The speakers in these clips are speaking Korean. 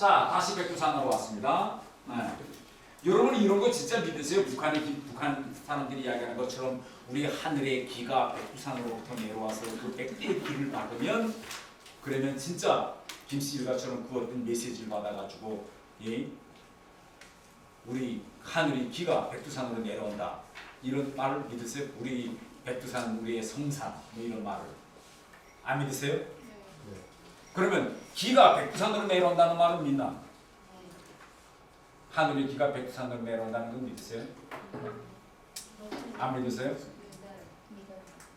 자, 다시 백두산으로 왔습니다. 네. 여러분 이런 거 진짜 믿으세요? 북한 사람들이 이야기하는 것처럼 우리 하늘의 기가 백두산으로부터 내려와서 그 백두의 기를 받으면 그러면 진짜 김씨 일가처럼 그 어떤 메시지를 받아가지고 예? 우리 하늘의 기가 백두산으로 내려온다. 이런 말을 믿으세요? 우리 백두산 우리의 성산 뭐 이런 말을 안 믿으세요? 네. 그러면 기가 백두산으로 내려온다는 말은 믿나? 하늘의 기가 백두산으로 내려온다는 건 믿으세요? 안 믿으세요?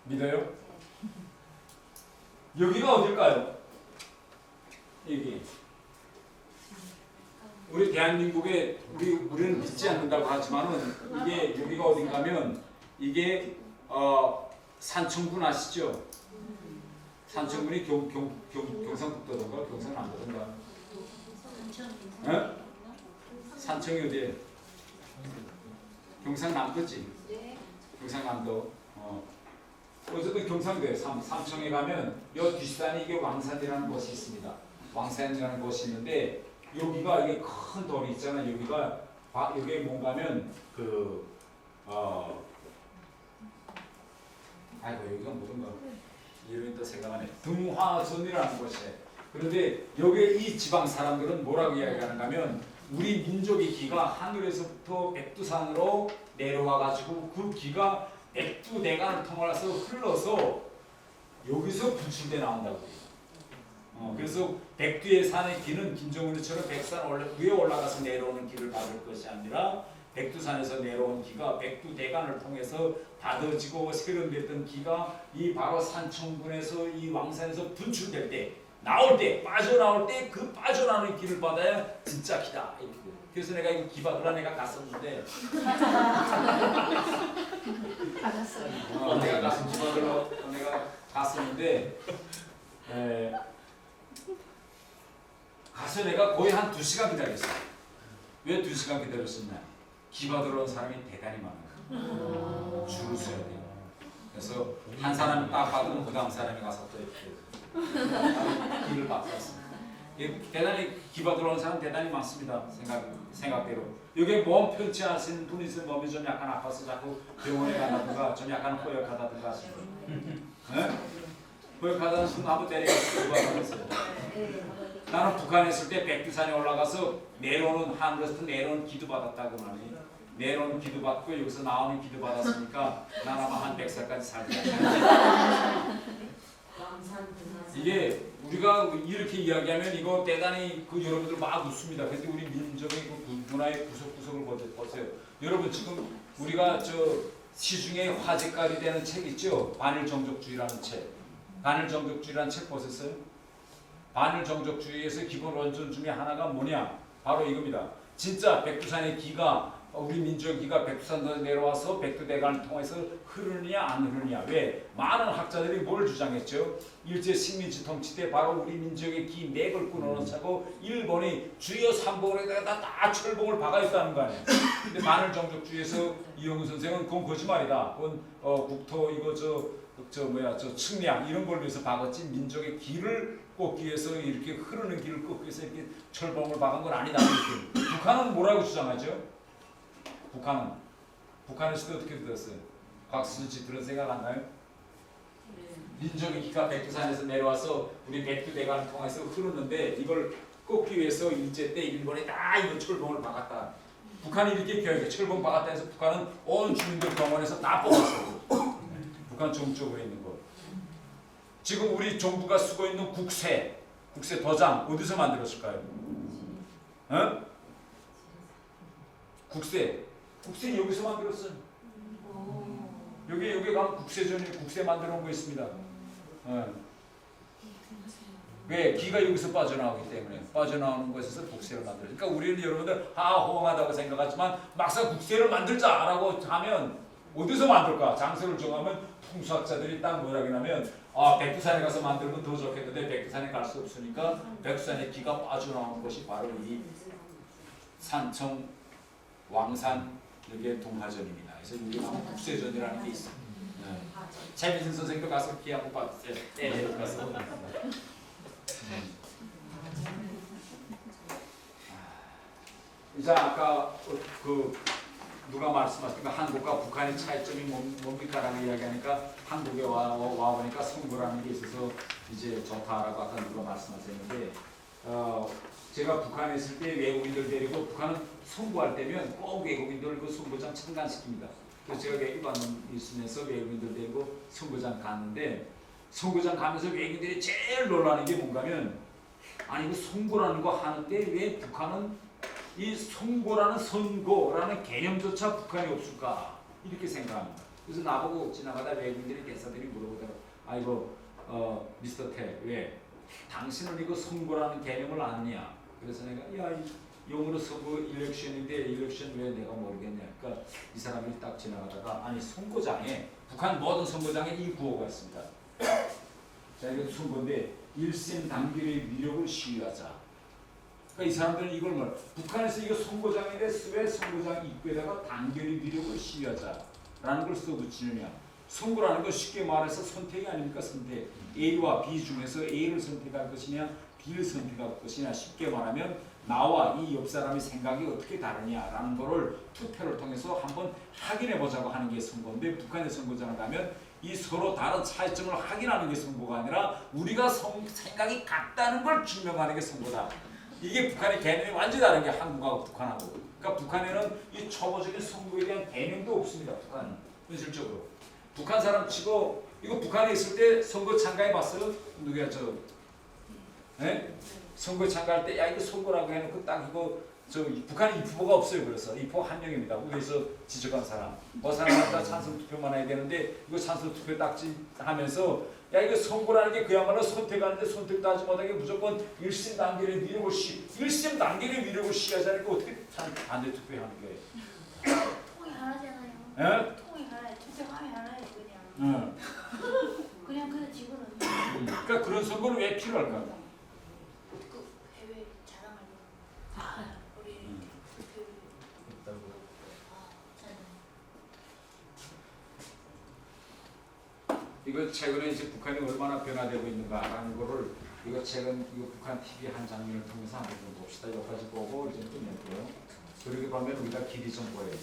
믿어요? 여기가 어딜까요? 여기 우리 대한민국에 우리는 믿지 않는다고 하지만은 이게 여기가 어딘가면 이게 산청군 아시죠? 산청군이 경상북도던가 경상남도던가 네? 산청이 어디에? 경상남도지? 경상남도 어쨌든 경상도에 삼청에 가면 요 뒷산이 이게 왕산이라는 곳이 있습니다. 왕산이라는 곳이 있는데 여기가 이게 큰 돌이 있잖아요. 여기에 뭔가면 아이고 여기가 뭐던가 이름이 또 생각 안 해. 등화선이라는 곳이에요. 그런데 여기 이 지방 사람들은 뭐라고 이야기하는가 하면 우리 민족의 기가 하늘에서부터 백두산으로 내려와 가지고 그 기가 백두대간을 통해서 흘러서 여기서 분출돼 나온다고 해요. 그래서 백두의 산의 기는 김정은처럼 백산 위에 올라가서 내려오는 기를 받을 것이 아니라 백두산에서 내려온 기가 백두대간을 통해서 받아지고 세련됐던 기가 이 바로 산청군에서 이 왕산에서 분출될 때 나올 때 빠져나올 때 그 빠져나오는 기를 받아야 진짜 기다. 그래서 내가 이거 기 받으라 내가 갔었는데 내가 가서 기 받으러 내가 갔었는데 가서 내가 거의 한 2시간 기다렸어요. 왜 2시간 기다렸었냐? 기 받으러 온 사람이 대단히 많아요. 줄을 서야 돼요. 그래서 한 사람이 딱 받으면 그 다음 사람이 가서 또 이렇게 기를 받았습니다. 대단히 기 받으러 온 사람 대단히 많습니다. 생각대로. 여기 몸 편치 않으신 분이 있으면 몸이 좀 약간 아파서 자꾸 병원에 가다든가 좀 약간 허약하다든가 하시고 네? 허약하다는 순간 한번 데려가서 기받았어요. 나는 북한에 있을 때 백두산에 올라가서 내려오는 하늘에서 내려오는 기도 받았다고 하니 내려오는 기도 받고 여기서 나오는 기도 받았으니까 난 아마 한 100살까지 살지 않나. 이게 우리가 이렇게 이야기하면 이거 대단히 여러분들 막 웃습니다. 근데 우리 민족의 문화의 구석구석을 보세요. 여러분 지금 우리가 시중에 화제깔이 되는 책 있죠? 반일정족주의라는 책. 반일정족주의라는 책 보셨어요? 반일정족주의에서 기본 원전 중에 하나가 뭐냐? 바로 이겁니다. 진짜 백두산의 기가 우리 민족의 기가 백두산으로 내려와서 백두대간을 통해서 흐르느냐 안 흐르느냐. 왜? 많은 학자들이 뭘 주장했죠? 일제 식민지 통치 때 바로 우리 민족의 기 맥을 끊어놓자고 일본이 주요 삼봉에다가 다 철봉을 박아있다는 거 아니에요. 근데 반일정족주의에서 이용훈 선생은 그건 거짓말이다. 그건 국토 이거 측량 이런 걸 위해서 박았지 민족의 기를 꽂기 위해서 이렇게 흐르는 길을 꽂기 위해서 이렇게 철봉을 박은 건 아니다. 이렇게. 북한은 뭐라고 주장하죠? 북한에서도 어떻게 들었어요? 곽수진 씨 들은 생각 안 나요? 민족의 기가 백두산에서 내려와서 우리 백두대간을 통해서 흐르는데 이걸 꽂기 위해서 일제 때 일본이 다 이거 철봉을 박았다. 북한이 이렇게 교육해 철봉 박았다 해서 북한은 온 주민들 병원에서 다 뽑았어요. 북한 정쪽으로 있는 거. 지금 우리 정부가 쓰고 있는 국세 도장 어디서 만들었을까요? 어? 국세 여기서 만들었어요. 여기 가면 국세 만들어 온 거 있습니다. 왜? 기가 여기서 빠져나오기 때문에 빠져나오는 것에서 국세를 만들어요. 그러니까 우리는 여러분들 호응하다고 생각하지만 막상 국세를 만들자라고 하면 어디서 만들까? 장소를 정하면 풍수학자들이 딱 뭐라고 하냐면 백두산에 가서 만들면 더 좋겠는데 백두산에 갈 수 없으니까 백두산에 기가 빠져나오는 것이 바로 이 산청 왕산 여기에 동화전입니다. 그래서 여기 가면 국세전이라는 게 있어요. 최민승 선생도 가서 기 한번 받으세요. 네, 가서. 이제 아까 그 누가 말씀하셨던 한국과 북한의 차이점이 뭡니까라는 이야기하니까 한국에 와 보니까 선거라는 게 있어서 이제 좋다라고 아까 누가 말씀하셨는데 제가 북한에 있을 때 외국인들 데리고 북한은 선거할 때면 꼭 외국인들 그 선거장 참관시킵니다. 그래서 제가 외국관 있으면서 외국인들 데리고 선거장 갔는데 선거장 가면서 외국인들이 제일 놀라는 게 뭔가면 아니 그 선거라는 거 하는데 왜 북한은 이 선거라는 선거라는 개념조차 북한이 없을까 이렇게 생각합니다. 그래서 나보고 지나가다 외국인들이 대사들이 물어보더라고. 아이고 미스터 태 왜 당신은 이거 선거라는 개념을 아느냐? 그래서 내가 야 영어로 선거 일렉션인데 일렉션 왜 내가 모르겠냐? 그러니까 이 사람이 딱 지나가다가 아니 선거장에 북한 모든 선거장에 이 구호가 있습니다. 자 이거 선거인데 일심단결의 위력을 시위하자. 그러니까 이 사람들은 이걸 말 북한에서 이거 선거장인데 왜 선거장 입구에다가 단결의 위력을 시위하자라는 걸 써붙이느냐. 선거라는 건 쉽게 말해서 선택이 아닙니까? 선택. A와 B 중에서 A를 선택할 것이냐 B를 선택할 것이냐. 쉽게 말하면 나와 이 옆 사람의 생각이 어떻게 다르냐라는 거를 투표를 통해서 한번 확인해 보자고 하는 게 선거인데 북한의 선거장을 가면 이 서로 다른 차이점을 확인하는 게 선거가 아니라 우리가 생각이 같다는 걸 증명하는 게 선거다. 이게 북한의 개념이 완전히 다른 게 한국하고 북한하고. 그러니까 북한에는 이 초보적인 선거에 대한 개념도 없습니다. 북한은 현실적으로. 북한 사람 치고 이거 북한에 있을 때 선거 참가해 봤어요? 누구야 저? 예? 선거 참가할 때 야 이거 선거라고 해놓고 딱 이거 저 북한에 입후보가 없어요. 그래서 입후보 한 명입니다. 위에서 지적한 사람. 사람마다 찬성 투표만 해야 되는데 이거 찬성 투표 딱지 하면서 야 이거 선거라는 게 그야말로 선택하는데 선택도 하지 못하게 무조건 일심단결의 위력을 일심단결의 위력을 시하자니까 어떻게 반대 투표하는 거예요? 통이 하나잖아요. 예? 통이 하나에 투표함이 하나예요 그냥. 응. 그냥 집어넣는. 그러니까 그런 선거는 왜 필요할까? 그 해외 자랑하려고. 우리 이거 최근에 이제 북한이 얼마나 변화되고 있는가라는 거를 이거 최근 이거 북한 TV 한 장면을 통해서 한번 좀 봅시다. 여기까지 보고 이제 끝낼게요. 그렇게 보면 우리가 길이 좀 보여요.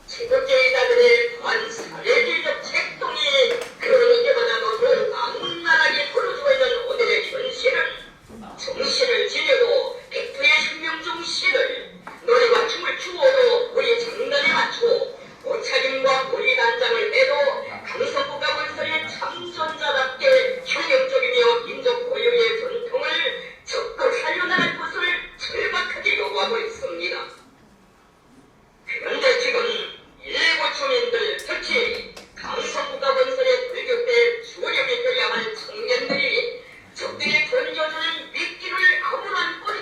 제국주의자들의 반사회주의적 책동이 그러니까마다 너무 악랄하게 풀어주고 있는 오늘의 현실은 정신을 지려도 백두의 생명중 신을 노래와 춤을 추어도 우리 장단에 맞추고 오차림과 권리단장을 내도 강성국가 건설의 참전자답게 혁명적이며 민족 고유의 전통을 적극 살려나갈 것을 절박하게 요구하고 있습니다. 그런데 지금 일부 주민들 특히 강성국가 건설의 불격대 주력이 되어야 할 청년들이 적들이 던져주는 미끼를 아무런 꼴에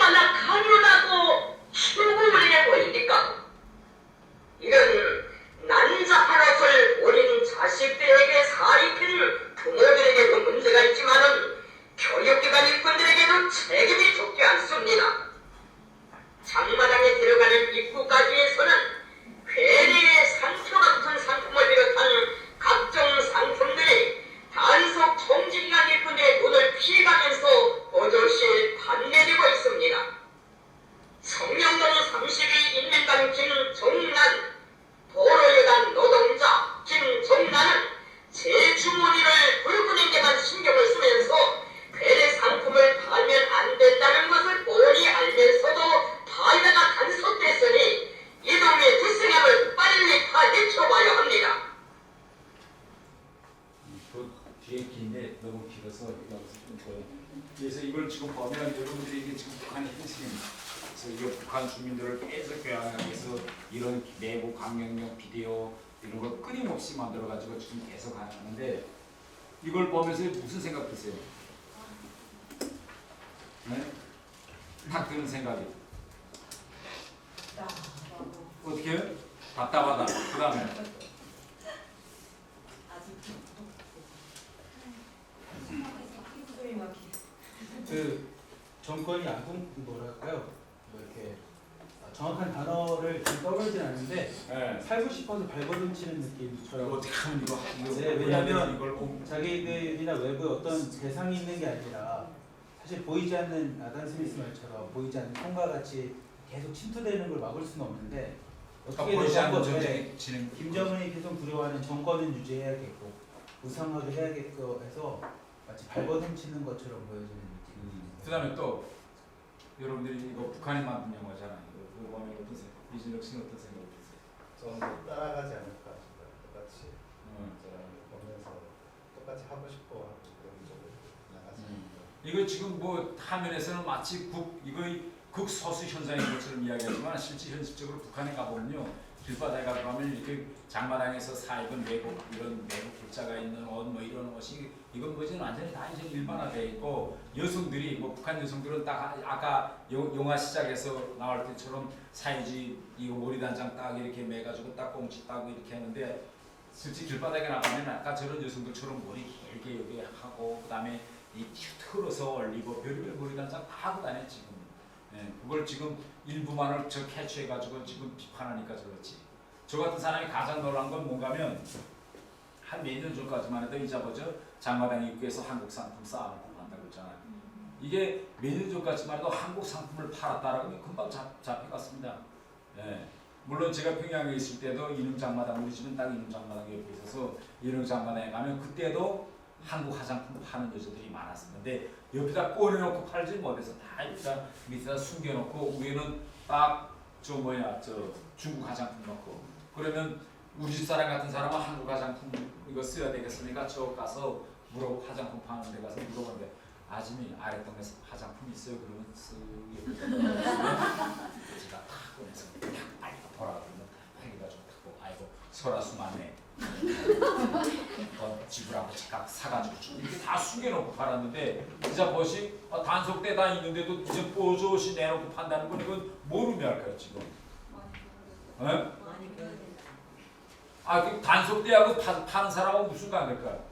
얼마나 강요하고 충고를 해 보입니까? 이런 난잡한 것을 어린 자식들에게 사입힌 부모들에게도 문제가 있지만은 교육기관 일꾼들에게도 책임이 적지 않습니다. 장마당에 들어가는 입구까지에서는 괴뢰의 상표 같은 상품을 비롯한 각종 상품들이 단속 총질기관 일꾼들의 눈을 피해가면서 버젓이 판매되고 있습니다. 성령동 32 인민당 김종난, 도로여단 노동자 김종난은 제 주머니를 불끈에게만 신경을 쓰면서 괴뢰 상품을 팔면 안 된다는 것을 뻔히 알면서도 팔다가 단속됐으니 이놈의 뒷생각을 빨리 파헤쳐봐야 합니다. 그 뒤에 긴데 너무 길어서 여기서 좀 보여. 그래서 이걸 지금 보면 여러분들이 이게 지금 북한의 핵심입니다. 그래서 이거 북한 주민들을 계속 교양하기 위해서 이런 내부 강령령 비디오 이런 거 끊임없이 만들어가지고 지금 계속 하는데 이걸 보면서 무슨 생각 드세요? 네? 딱 드는 생각이 어떻게 해요? 답답하다. 그 다음에 그 정권이 뭐랄까요? 뭐 이렇게 정확한 단어를 좀 떠오르진 않는데 네. 살고 싶어서 발버둥치는 느낌처럼. 어떻게 하면 이거 네, 왜냐면 이걸 꼭 자기들이나 외부에 어떤 대상이 있는 게 아니라 사실 보이지 않는 아담 스미스 말처럼 보이지 않는 총과 같이 계속 침투되는 걸 막을 수는 없는데 어떻게 보이지 않는 정권, 전쟁이 진행. 김정은이 계속 두려워하는 정권은 유지해야겠고 우상하게 해야겠고 해서 마치 발버둥치는 것처럼 보여지는 느낌. 그다음에 또 여러분들이 이거 북한이 만든 영화잖아요. 이거 보면 어떤 생각? 이준혁 씨는 어떤 생각 드세요? 저는 따라가지 않을까 싶어요. 똑같이 보면서 똑같이 하고 싶어 하고 그런 쪽으로 나가지 않을까. 이거 지금 뭐 화면에서는 마치 극소수 현상인 것처럼 이야기하지만 실제 현실적으로 북한에 가보면요. 길바닥에 가보면 이렇게 장마당에서 사입은 외국 이런 외국 글자가 있는 옷 뭐 이런 옷이 이건 뭐지 완전히 다 이제 일반화되어 있고 여성들이 뭐 북한 여성들은 딱 아까 영화 시작에서 나올 때처럼 사이지 이거 머리단장 딱 이렇게 매가지고 딱 꽁치 따고 이렇게 하는데 실제 길바닥에 나가면 아까 저런 여성들처럼 머리 길게 여기 하고 그다음에 이 틀어서 올리고 별별 머리단장 다 하고 다녀 지금. 예, 그걸 지금 일부만을 저 캐치해가지고 지금 비판하니까 그렇지. 저 같은 사람이 가장 놀란 건 뭔가면 한 몇 년 전까지만 해도 잊어보죠. 장마당 입구에서 한국 상품 쌓아놓고 판다고 했잖아요. 이게 몇 년 전까지만 해도 한국 상품을 팔았다라고 하면 금방 잡혀갔습니다. 예. 물론 제가 평양에 있을 때도 이능장마당 우리 집은 딱 이능장마당 옆에 있어서 이능장마당에 가면 그때도 한국 화장품 파는 여자들이 많았었는데 옆에다 꺼내놓고 팔지 못해서 다 여기다 밑에다 숨겨놓고 위에는 딱 저 중국 화장품 넣고 그러면 우리 집사람 같은 사람은 한국 화장품 이거 써야 되겠습니까? 저 가서 화장품 파는 데 가서 물어보는데 아줌이 아랫동네에서 화장품 있어요? 그러면 쓱 제가 탁 꺼내서 그냥 빨리 보라 그러면 해가지고 타고 아이고 설아수만해 지불하고 제가 사가지고 이렇게 다 숨겨놓고 팔았는데 이자 버시 단속대 다 있는데도 이제 뽀조시 내놓고 판다는 건 이건 뭘 의미할까요 지금? 예? 그 단속대하고 파는 사람하고 무슨 관계일까요?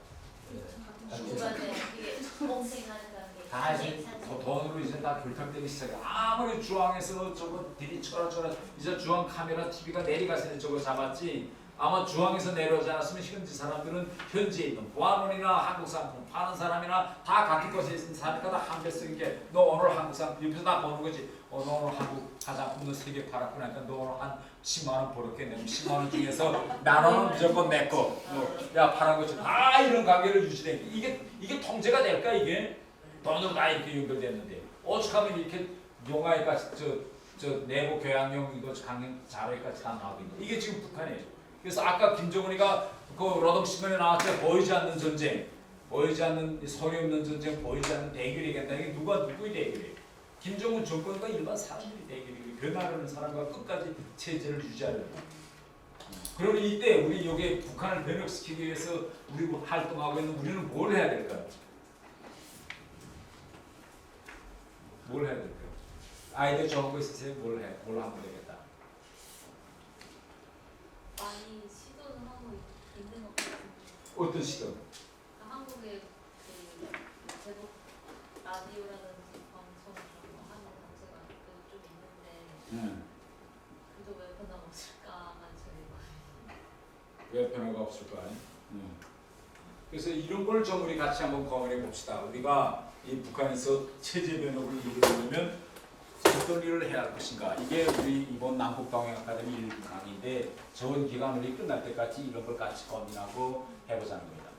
다 이제 돈으로 이제 다 결탁되기 시작해. 아무리 주황에서 저거 들이쳐라 이제 주황 카메라 TV가 내리가서 저거 잡았지. 아마 주황에서 내려오지 않았으면 현지 사람들은 현지에 있는 보안원이나 한국 상품 파는 사람이나 다 같은 곳에 있는 사람이니까 다 한배 쓰는 게 너 오늘 한국 상품 옆에서 다 보는 거지. 너 오늘 한국 화장품 너 3개 팔았구나. 그러니까 너 오늘 한 10만 원 벌었겠네. 10만 원 중에서 만 원은 무조건 내 거. 야 팔은 거지. 다 이런 관계를 유지돼. 이게 통제가 될까 이게? 돈으로 다 이렇게 연결됐는데 오죽하면 이렇게 영화에까지 저 내부 교양용 이거 강연 자료까지 다 나오고 있는. 이게 지금 북한이에요. 그래서 아까 김정은이가 그 노동신문에 나왔죠. 보이지 않는 전쟁, 보이지 않는 소리 없는 전쟁, 보이지 않는 대결이겠다. 이게 누구의 대결이에요? 김정은 정권과 일반 사람들이 대결이에요. 변화하는 사람과 끝까지 체제를 유지하려고. 그러니 이때 우리 여기 북한을 변혁시키기 위해서 우리 활동하고 있는 우리는 뭘 해야 될까요? 뭘 해야 될까요? 아이디어 좋은 거 있으세요? 뭘 하면 되겠다. 많이 시도는 하고 있는 것 같은데 어떤 시도? 한국의 그 제목 라디오라든지 방송 그런 거 하는 단체가 좀 있는데 그래도 왜 변화가 없을까만 저희가 왜 변화가 없을 거 아니에요? 그래서 이런 걸 좀 우리 같이 한번 고민해 봅시다. 우리가 이 북한에서 체제 변혁을 이루려면 어떤 일을 해야 할 것인가. 이게 우리 이번 남북동행 아카데미 1기 강의인데 좋은 기간 우리 끝날 때까지 이런 걸 같이 고민하고 해보자는 겁니다.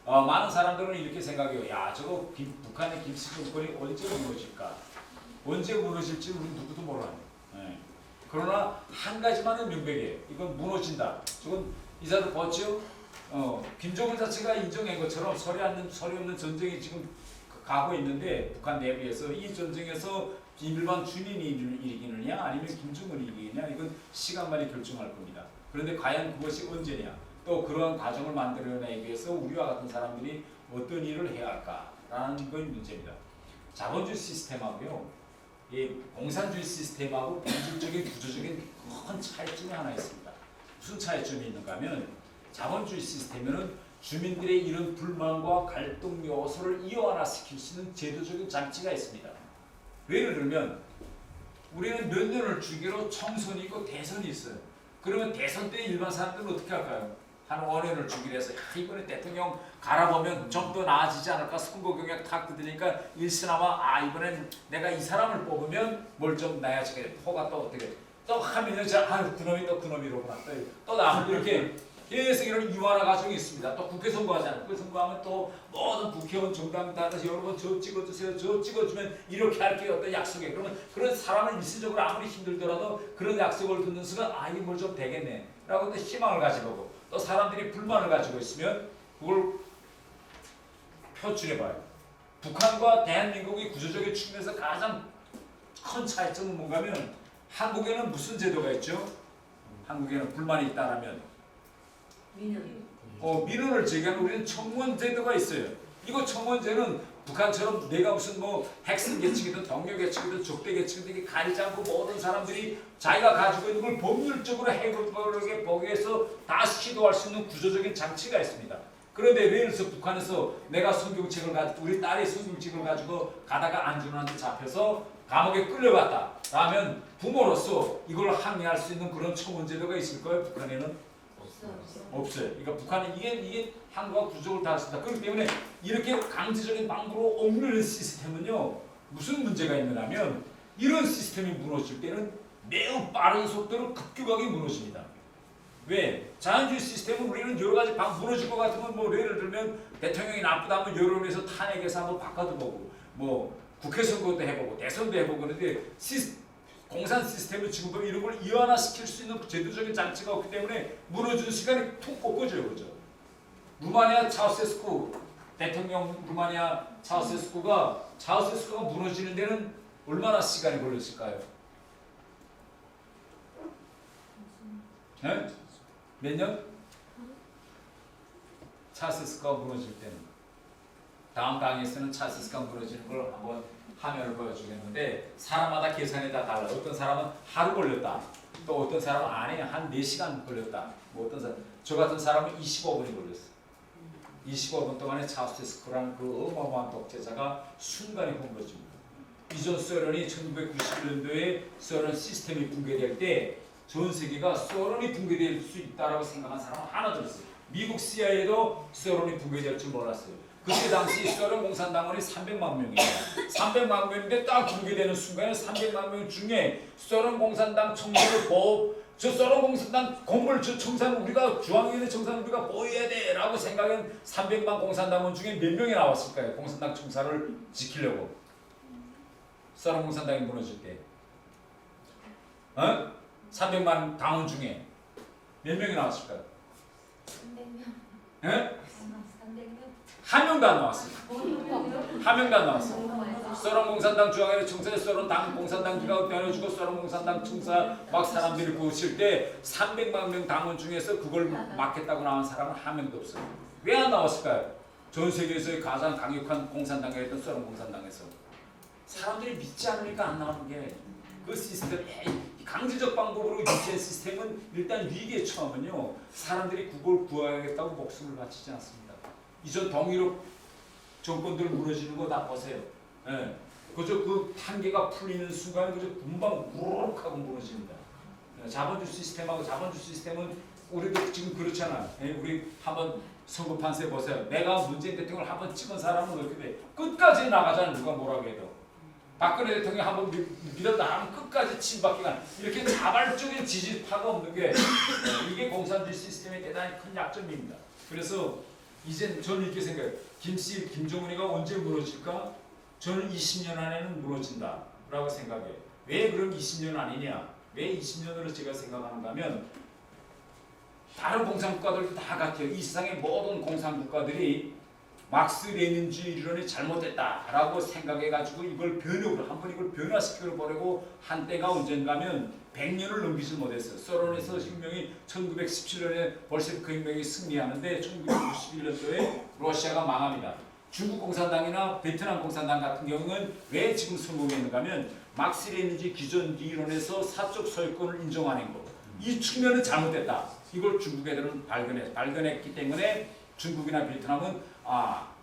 많은 사람들은 이렇게 생각해요. 야, 저거 북한의 김씨 정권이 언제 무너질까? 언제 무너질지 우리 누구도 몰라요. 그러나 한 가지만은 명백해요. 이건 무너진다. 저건 이사도 봤죠? 김정은 자체가 인정한 것처럼 서리 없는 전쟁이 지금 가고 있는데 북한 내부에서 이 전쟁에서 일반 주민이 이기느냐 아니면 김정은이 이기느냐 이건 시간만이 결정할 겁니다. 그런데 과연 그것이 언제냐 또 그러한 과정을 만들어내기 위해서 우리와 같은 사람들이 어떤 일을 해야 할까라는 건 문제입니다. 자본주의 시스템하고요 이 공산주의 시스템하고 본질적인 구조적인 큰 차이점이 하나 있습니다. 무슨 차이점이 있는가 하면 자본주의 시스템에는 주민들의 이런 불만과 갈등 요소를 이완화시킬 수 있는 제도적인 장치가 있습니다. 예를 들면 우리는 몇 년을 주기로 총선이 있고 대선이 있어요. 그러면 대선 때 일반 사람들은 어떻게 할까요? 한 5년을 주기로 해서 이번에 대통령 갈아보면 좀 더 나아지지 않을까 선거 경향 탁 뜯으니까 일시나마 이번엔 내가 이 사람을 뽑으면 뭘 좀 나아지게 포가 또 어떻게 또 하면은 그놈이 또 그놈이로구나 또 나면 이렇게 계속 이런 이완화 과정이 있습니다. 또 국회 선거하잖아요. 국회 선거하면 또 모든 국회의원 정당 따라서 여러분 저 찍어주세요. 저 찍어주면 이렇게 할게요. 어떤 약속에 그러면 그런 사람은 일시적으로 아무리 힘들더라도 그런 약속을 듣는 순간 이게 뭘 좀 되겠네 라고 또 희망을 가지고 오고 또 사람들이 불만을 가지고 있으면 그걸 표출해봐요. 북한과 대한민국의 구조적인 측면에서 가장 큰 차이점은 뭔가 하면 한국에는 무슨 제도가 있죠? 한국에는 불만이 있다라면 민원을 제기하는 우리는 청원제도가 있어요. 이거 청원제는 북한처럼 내가 무슨 뭐 핵심 계층이든 동료 계층이든 적대 계층이든 이게 가리지 않고 모든 사람들이 자기가 가지고 있는 걸 법률적으로 해보게 보기 위해서 다 시도할 수 있는 구조적인 장치가 있습니다. 그런데 예를 들어서 북한에서 내가 성경책을 가지고 우리 딸이 성경책을 가지고 가다가 안전한테 잡혀서 감옥에 끌려갔다. 라면 부모로서 이걸 항의할 수 있는 그런 청원제도가 있을까요? 북한에는? 없어요. 그러니까 북한은 이게 한국과 구조를 다 했습니다. 그렇기 때문에 이렇게 강제적인 방법으로 억누르는 시스템은요 무슨 문제가 있느냐면 이런 시스템이 무너질 때는 매우 빠른 속도로 급격하게 무너집니다. 왜? 자연주의 시스템은 우리는 여러 가지 무너질 것 같으면 뭐 예를 들면 대통령이 나쁘다면 여론에서 탄핵해서 한번 바꿔도 보고 뭐 국회 선거도 해보고 대선도 해보고 그런데 공산 시스템은 지금도 이런 걸 이완화시킬 수 있는 제도적인 장치가 없기 때문에 무너지는 시간이 툭 꺾어져요. 그죠? 루마니아 차우세스쿠 대통령 루마니아 차우세스쿠가 무너지는 데는 얼마나 시간이 걸렸을까요? 네? 몇 년? 차우세스쿠가 무너질 때는 다음 강의에서는 차우세스쿠가 무너지는 걸 한번 화면을 보여주겠는데 사람마다 계산이 다 달라요. 어떤 사람은 하루 걸렸다. 또 어떤 사람은 안에 한 4시간 걸렸다. 뭐 어떤 사람, 저 같은 사람은 25분이 걸렸어. 25분 동안에 차우세스쿠라는 그 어마어마한 독재자가 순간에 홈거집니다. 이전 소련이 1991년도에 소련 시스템이 붕괴될 때 전 세계가 소련이 붕괴될 수 있다라고 생각한 사람은 하나도 없어요. 미국 CIA도 소련이 붕괴될 줄 몰랐어요. 그때 당시 소련 공산당원이 300만 명이에요. 300만 명인데 딱 붕괴되는 순간에 300만 명 중에 소련 공산당 청사를 저 소련 공산당 건물 저 청사는 우리가 중앙에 있는 청사는 우리가 보호해야 돼라고 생각한 300만 공산당원 중에 몇 명이 나왔을까요? 공산당 청사를 지키려고. 소련 공산당이 무너질 때. 300만 당원 중에 몇 명이 나왔을까요? 300명. 예? 300명. 한 명도 안 나왔어요. 한 명도 안 나왔어요. 소련 공산당 중앙회 청사에 소련 당 공산당 기가 변해주고 소련 공산당 청사 막 사람들이 보실 때 300만 명 당원 중에서 그걸 막겠다고 나온 사람은 한 명도 없어요. 왜 안 나왔을까요? 전 세계에서의 가장 강력한 공산당이었던 소련 공산당에서 사람들이 믿지 않으니까 안 나오는 게 그 시스템, 강제적 방법으로 유지한 시스템은 일단 위기에 처하면요 사람들이 그걸 구하겠다고 목숨을 바치지 않습니다. 이전 동유럽 정권들 무너지는 거 다 보세요. 예. 그저 그 한계가 풀리는 순간 그저 금방 우르륵 하고 무너집니다. 예. 자본주의 시스템하고 자본주의 시스템은 우리도 지금 그렇잖아요. 예. 우리 한번 선거 판세 보세요. 내가 문재인 대통령을 한번 찍은 사람은 어떻게 돼? 끝까지 나가잖아. 누가 뭐라고 해도. 박근혜 대통령 한번 믿었다 하면 끝까지 친박기관 이렇게 자발적인 지지파가 없는 게 이게 공산주의 시스템의 대단히 큰 약점입니다. 그래서 이제 저는 이렇게 생각해요. 김정은이가 언제 무너질까? 저는 20년 안에는 무너진다라고 생각해요. 왜 그럼 20년 아니냐? 왜 20년으로 제가 생각하는가 하면 다른 공산국가들도 다 같아요. 이 세상의 모든 공산국가들이 막스 레닌주의 이론이 잘못됐다라고 생각해가지고 이걸 변형을 한번 이걸 변화시켜 버리고 한때가 언젠가면 100년을 넘기지 못했어요. 소련에서 혁명이 1917년에 볼셰비크 혁명이 승리하는데 1991년도에 러시아가 망합니다. 중국 공산당이나 베트남 공산당 같은 경우는 왜 지금 성공했는가 하면 막스 레닌주의 기존 이론에서 사적 소유권을 인정하는 거. 이 측면은 잘못됐다. 이걸 중국 애들은 발견했기 때문에 중국이나 베트남은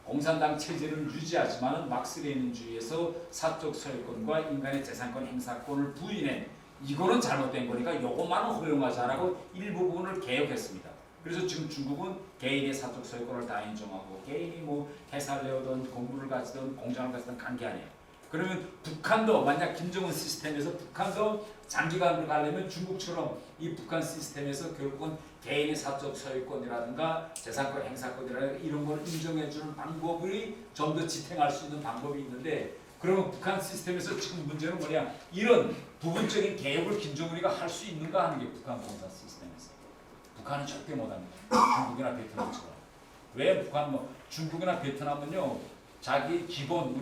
공산당 체제를 유지하지만 막스 레닌주의에서 사적 소유권과 인간의 재산권 행사권을 부인해 이거는 잘못된 거니까 요것만은 허용하자라고 일부 부분을 개혁했습니다. 그래서 지금 중국은 개인의 사적 소유권을 다 인정하고 개인이 뭐 회사를 내오든 공부를 가지든 공장을 가지든 관계아니에요. 그러면 북한도 만약 김정은 시스템에서 북한도 장기간으로 가려면 중국처럼 이 북한 시스템에서 결국은 개인의 사적 소유권이라든가 재산권 행사권이라든가 이런 걸 인정해주는 방법이 좀 더 지탱할 수 있는 방법이 있는데 그러면 북한 시스템에서 지금 문제는 뭐냐 이런 부분적인 개혁을 김정은이가 할 수 있는가 하는 게 북한 공산 시스템에서 북한은 절대 못합니다. 중국이나 베트남처럼. 왜 북한 중국이나 베트남은요 자기 기본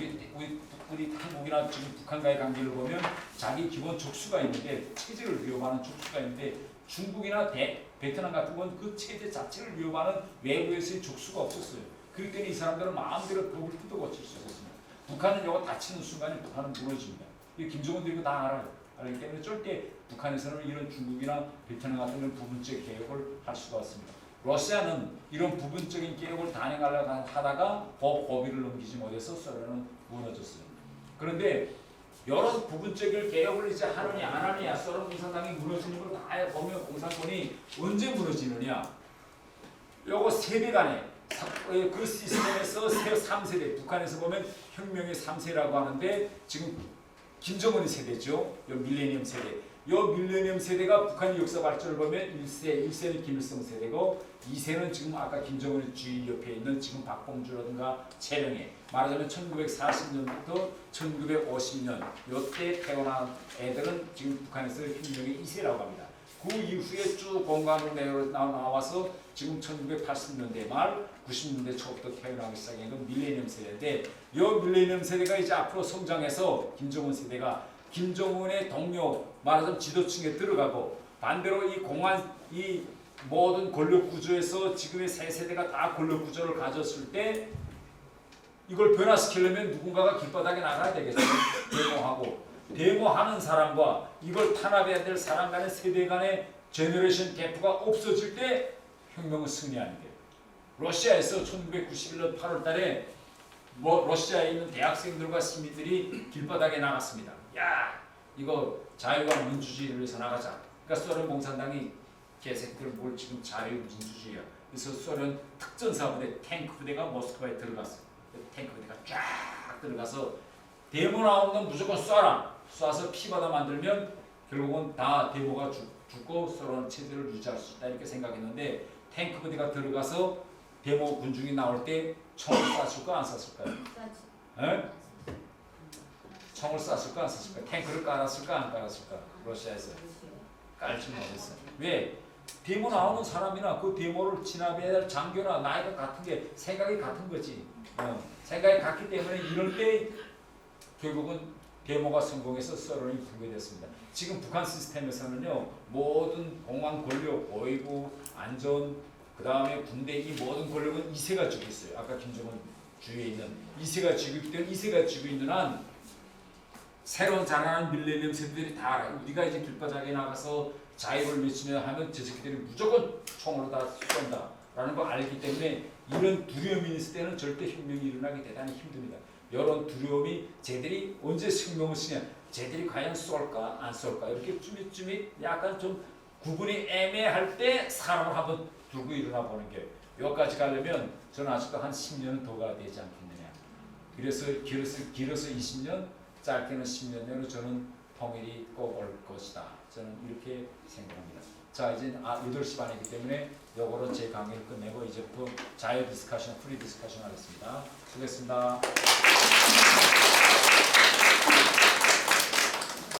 우리 한국이나 지금 북한과의 관계를 보면 자기 기본 족수가 있는데 체제를 위협하는 족수가 있는데 중국이나 베트남 같은 건 그 체제 자체를 위협하는 외부에서의 족수가 없었어요. 그렇기 때문에 이 사람들은 마음대로 법을 뜯어고칠 수 있었습니다. 북한은 이거 다치는 순간에 북한은 무너집니다. 김정은도 이거 다 알아요. 알기 때문에 절대 북한에서는 이런 중국이나 베트남 같은 이런 부분적 개혁을 할 수가 없습니다. 러시아는 이런 부분적인 개혁을 단행하려고 하다가 고비를 넘기지 못해서 소련은 무너졌어요. 그런데 여러 부분적인 개혁을 이제 하느냐 안 하느냐 소련 공산당이 무너지는 걸 다 보면 공산권이 언제 무너지느냐 요거 세대 간에 그 시스템에서 3세대 북한에서 보면 혁명의 3세라고 하는데 지금 김정은이 세대죠. 요 밀레니엄 세대. 요 밀레니엄 세대가 북한의 역사 발전을 보면 1세는 김일성 세대고 2세는 지금 아까 김정은의 주의 옆에 있는 지금 박봉주라든가 최령해 말하자면 1940년부터 1950년 요때 태어난 애들은 지금 북한에서 혁명의 2세라고 합니다. 그 이후에 쭉 공간으로 나와서 지금 1980년대 말 90년대 초부터 태어나기 시작한 건 밀레니엄 세대인데 이 밀레니엄 세대가 이제 앞으로 성장해서 김정은 세대가 김정은의 동료 말하자면 지도층에 들어가고 반대로 이 모든 권력 구조에서 지금의 세 세대가 다 권력 구조를 가졌을 때 이걸 변화시키려면 누군가가 길바닥에 나가야 되겠죠. 데모하는 사람과 이걸 탄압해야 될 사람 간의 세대 간의 제너레이션 갭가 없어질 때 혁명은 승리하는 게 러시아에서 1991년 8월 달에 러시아에 있는 대학생들과 시민들이 길바닥에 나갔습니다. 야 이거 자유와 민주주의를 위해서 나가자. 그러니까 소련 공산당이 개새끼들 뭘 지금 자유 민주주의야. 그래서 소련 특전사 부대 탱크 부대가 모스크바에 들어갔어요. 탱크 부대가 쫙 들어가서 데모 나오면 무조건 쏴서 피바다 만들면 결국은 다 데모가 죽고 소련 체제를 유지할 수 있다 이렇게 생각했는데 탱크 부대가 들어가서 데모 군중이 나올 때 총을 쐈을까 안 쐈을까요? 에? 총을 쐈을까 안 쐈을까? 탱크를 깔았을까 안 깔았을까? 러시아에서 깔지 못했어요. 왜? 데모 나오는 사람이나 그 데모를 진압해야 될 장교나 나이가 같은 게 생각이 같은 거지. 생각이 같기 때문에 이럴 때 결국은 데모가 성공해서 소련이 붕괴됐습니다. 지금 북한 시스템에서는요 모든 공안 권력, 보위부, 안전, 그 다음에 군대 이 모든 권력은 2세가 쥐고 있어요. 아까 김정은 주위에 있는 2세가 쥐고 있기 때문에 2세가 쥐고 있는 한 새로운 자라는 밀레니엄 세대들이 다 알아요. 우리가 이제 길바닥에 나가서 자유를 외치며 하면 저 새끼들이 무조건 총으로 다 쏜다라는 거 알기 때문에 이런 두려움이 있을 때는 절대 혁명이 일어나기 대단히 힘듭니다. 이런 두려움이 쟤들이 언제 혁명을 쓰냐, 쟤들이 과연 쏠까 안 쏠까 이렇게 쭈밋쭈밋 약간 좀 구분이 애매할 때 사람을 한번 두고 일어나 보는 게 여기까지 가려면 저는 아직도 한 10년은 더 가야 되지 않겠느냐. 그래서 길어서 20년, 짧게는 10년 내로 저는 통일이 꼭 올 것이다. 저는 이렇게 생각합니다. 자, 이제 8시 반이기 때문에 요거로 제 강의를 끝내고 이제부터 자유 디스커션, 프리 디스커션 하겠습니다. 수고했습니다.